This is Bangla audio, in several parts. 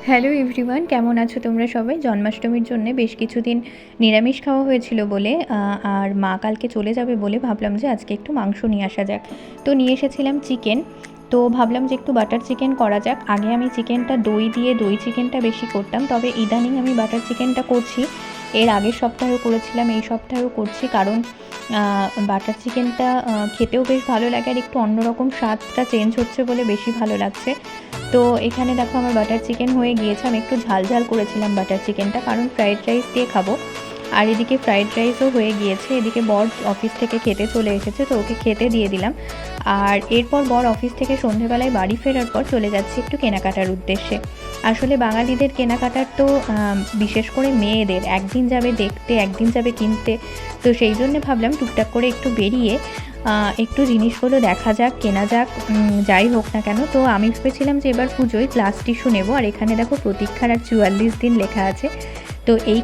হ্যালো এভরিওয়ান, কেমন আছো তোমরা সবাই? জন্মাষ্টমীর জন্য বেশ কিছুদিন নিরামিষ খাওয়া হয়েছিল বলে আর মা কালকে চলে যাবে বলে ভাবলাম যে আজকে একটু মাংস নিয়ে আসা যাক। তো নিয়ে এসেছিলাম চিকেন। তো ভাবলাম যে একটু বাটার চিকেন করা যাক। আগে আমি চিকেনটা দই চিকেনটা বেশি করতাম, তবে ইদানিং আমি বাটার চিকেনটা করছি। এর আগের সপ্তাহেও করেছিলাম, এই সপ্তাহেও করছি, কারণ বাটার চিকেনটা খেতেও বেশ ভালো লাগে আর একটু অন্যরকম স্বাদটা চেঞ্জ হচ্ছে বলে বেশি ভালো লাগছে। তো এখানে দেখো আমার বাটার চিকেন হয়ে গিয়েছে। আমি একটু ঝাল ঝাল করেছিলাম বাটার চিকেনটা, কারণ ফ্রাইড রাইস দিয়ে খাবো। আর এদিকে ফ্রাইড রাইসও হয়ে গিয়েছে। এদিকে বর অফিস থেকে খেতে চলে এসেছে, তো ওকে খেতে দিয়ে দিলাম। আর এরপর বর অফিস থেকে সন্ধেবেলায় বাড়ি ফেরার পর চলে যাচ্ছে একটু কেনাকাটার উদ্দেশ্যে। আসলে বাঙালিদের কেনাকাটার তো বিশেষ করে মেয়েদের একদিন যাবে দেখতে, একদিন যাবে কিনতে। তো সেই জন্য ভাবলাম টুকটাক করে একটু বেরিয়ে একটু জিনিসগুলো দেখা যাক, কেনা যাক, যাই হোক না কেন। তো আমি ভেবেছিলাম যে এবার পুজোয় গ্লাস টিস্যু নেব। আর এখানে দেখো প্রতীক্ষার আর 44 দিন লেখা আছে। তো এই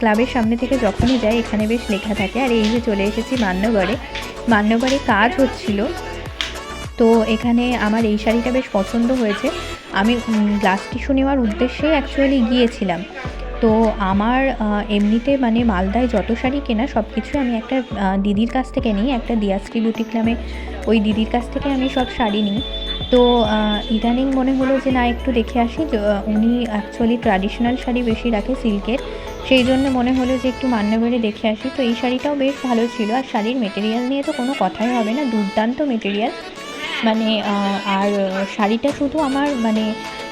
ক্লাবের সামনে থেকে যখনই যাই এখানে বেশ লেখা থাকে। আর এই যে চলে এসেছি মান্যগড়ে কাজ হচ্ছিল। তো এখানে আমার এই শাড়িটা বেশ পছন্দ হয়েছে। আমি গ্লাস টিস্যু নেওয়ার উদ্দেশ্যে অ্যাকচুয়ালি গিয়েছিলাম। তো আমার এমনিতে মানে মালদায় যত শাড়ি কেনা সব কিছু আমি একটা দিদির কাছ থেকে নিই, একটা দিয়াশ্রী বুটিক নামে ওই দিদির কাছ থেকে আমি সব শাড়ি নিই। তো ইদানিং মনে হলো যে না, একটু দেখে আসি। উনি অ্যাকচুয়ালি ট্র্যাডিশনাল শাড়ি বেশি রাখে সিল্কের, সেই জন্য মনে হলো যে একটু মান্যগড়ে দেখে আসি। তো এই শাড়িটাও বেশ ভালো ছিল। আর শাড়ির মেটেরিয়াল নিয়ে তো কোনো কথাই হবে না, দুর্দান্ত মেটেরিয়াল। মানে আর শাড়িটা শুধু আমার মানে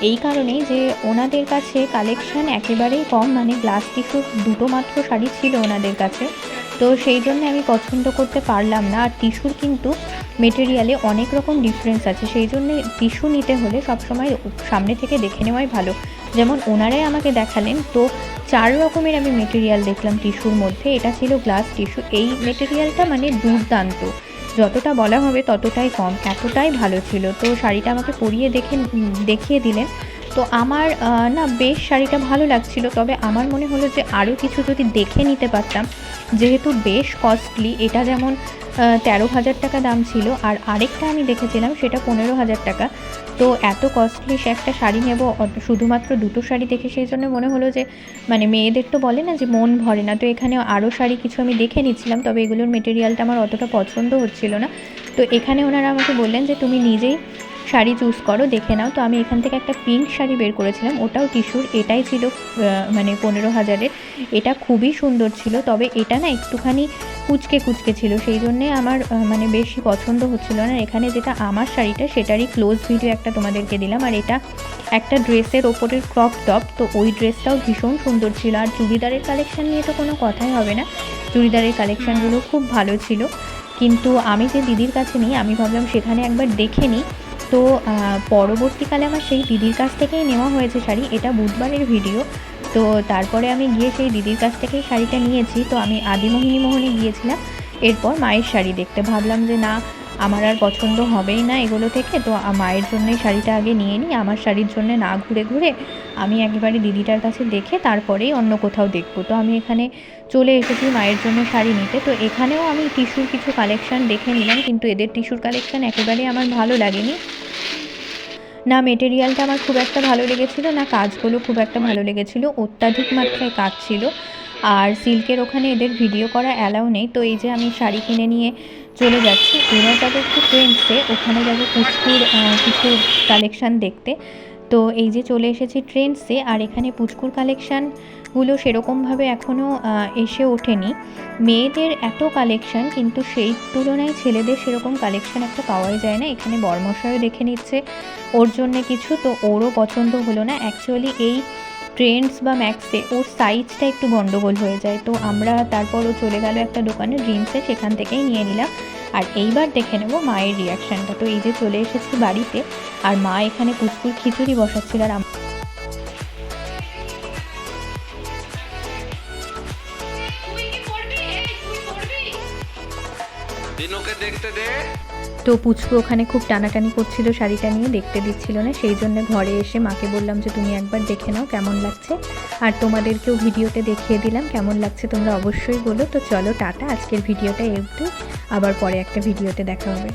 এই কারণেই যে ওনাদের কাছে কালেকশান একেবারেই কম, মানে গ্লাস টিস্যুর দুটো মাত্র শাড়ি ছিল ওনাদের কাছে। তো সেই জন্য আমি পছন্দ করতে পারলাম না। আর টিস্যুর কিন্তু মেটেরিয়ালে অনেক রকম ডিফারেন্স আছে, সেই জন্য টিস্যু নিতে হলে সবসময় সামনে থেকে দেখে নেওয়াই ভালো। যেমন ওনারাই আমাকে দেখালেন, তো 4 রকমের আমি মেটেরিয়াল দেখলাম টিস্যুর মধ্যে। এটা ছিল গ্লাস টিস্যু। এই মেটেরিয়ালটা মানে দুর্দান্ত, যতটা বলা হবে ততটাই কম, এতটাই ভালো ছিল। তো শাড়িটা আমাকে পরিয়ে দেখিয়ে দিলেন। তো আমার না বেশ শাড়িটা ভালো লাগছিল, তবে আমার মনে হলো যে আরও কিছু যদি দেখে নিতে পারতাম, যেহেতু বেশ কস্টলি। এটা যেমন 13,000 টাকা দাম ছিল, আর আরেকটা আমি দেখেছিলাম সেটা 15,000 টাকা। তো এত কস্টলি সে একটা শাড়ি নেব শুধুমাত্র দুটো শাড়ি দেখে, সেই জন্য মনে হলো যে মানে মেয়েদের তো বলে না যে মন ভরে না। তো এখানে আরও শাড়ি কিছু আমি দেখে নিচ্ছিলাম, তবে এগুলোর মেটেরিয়ালটা আমার অতটা পছন্দ হচ্ছিল না। তো এখানে ওনারা আমাকে বললেন যে তুমি নিজেই শাড়ি চুজ করো, দেখে নাও। তো আমি এখান থেকে একটা পিঙ্ক শাড়ি বের করেছিলাম, ওটাও টিস্যুর। এটাই ছিল মানে 15,000-এর। এটা খুবই সুন্দর ছিল, তবে এটা না একটুখানি কুচকে ছিল, সেই জন্যে আমার মানে বেশি পছন্দ হচ্ছিল না। এখানে যেটা আমার শাড়িটা সেটারই ক্লোজ ভিডিও একটা তোমাদেরকে দিলাম। আর এটা একটা ড্রেসের ওপরের ক্রপ টপ, তো ওই ড্রেসটাও ভীষণ সুন্দর ছিল। আর চুড়িদারের কালেকশান নিয়ে তো কোনো কথাই হবে না, চুড়িদারের কালেকশানগুলো খুব ভালো ছিল। কিন্তু আমি যে দিদির কাছে নিই, আমি ভাবলাম সেখানে একবার দেখে নিই। তো পরবর্তীকালে আমার সেই দিদির কাছ থেকেই নেওয়া হয়েছে শাড়ি। এটা বুধবারের ভিডিও। তো তারপরে আমি গিয়ে সেই দিদির কাছ থেকেই শাড়িটা নিয়েছি। তো আমি আদিমোহিনী মোহনে গিয়েছিলাম, এরপর মায়ের শাড়ি দেখতে। ভাবলাম যে না, আমার আর পছন্দ হবেই না এগুলো থেকে, তো মায়ের জন্যই শাড়িটা আগে নিয়ে নিই। আমার শাড়ির জন্য না ঘুরে আমি একেবারে দিদিটার কাছে দেখে তারপরেই অন্য কোথাও দেখব। তো আমি এখানে চলে এসেছি মায়ের জন্য শাড়ি নিতে। তো এখানেও আমি টিস্যুর কিছু কালেকশান দেখে নিলাম, কিন্তু এদের টিস্যুর কালেকশান একেবারেই আমার ভালো লাগেনি। না মেটেরিয়ালটা আমার খুব একটা ভালো লেগেছিলো, না কাজগুলো খুব একটা ভালো লেগেছিলো, অত্যাধিক মাত্রায় কাজ ছিল। আর সিল্কের ওখানে এদের ভিডিও করা অ্যালাউ নেই। তো এই যে আমি শাড়ি কিনে নিয়ে চলে যাচ্ছি। এবার যাবো একটু ট্রেন্ডসে, ওখানে যাবো পুচকুর কিছু কালেকশান দেখতে। তো এই যে চলে এসেছি ট্রেন্ডসে, আর এখানে পুচকুর কালেকশানগুলো সেরকমভাবে এখনও এসে ওঠেনি। মেয়েদের এত কালেকশান, কিন্তু সেই তুলনায় ছেলেদের সেরকম কালেকশান একটা পাওয়াই যায় না। এখানে বরমশাইও দেখে নিচ্ছে ওর জন্যে কিছু, তো ওরও পছন্দ হলো না। অ্যাকচুয়ালি এই ট্রেন্ডস বা ম্যাক্সে ওর সাইজটা একটু গন্ডগোল হয়ে যায়। তো আমরা তারপরও চলে গেল একটা দোকানে ড্রিমসে, সেখান থেকেই নিয়ে নিলাম। আর এইবার দেখে নেব মায়ের রিয়াকশানটা। তো এই যে চলে এসেছি বাড়িতে, আর মা এখানে পুচকুর খিচুড়ি বসাচ্ছিল। আর তো পুচকু ওখানে খুব টানাটানি করছিল শাড়িটা নিয়ে, দেখতে দিচ্ছিল না। সেই জন্য ঘরে এসে মাকে বললাম যে তুমি একবার দেখে নাও কেমন লাগছে। আর তোমাদেরকেও ভিডিওতে দেখিয়ে দিলাম কেমন লাগছে, তোমরা অবশ্যই বলো। তো চলো টাটা, আজকের ভিডিওটা একটু, আবার পরে একটা ভিডিওতে দেখা হবে।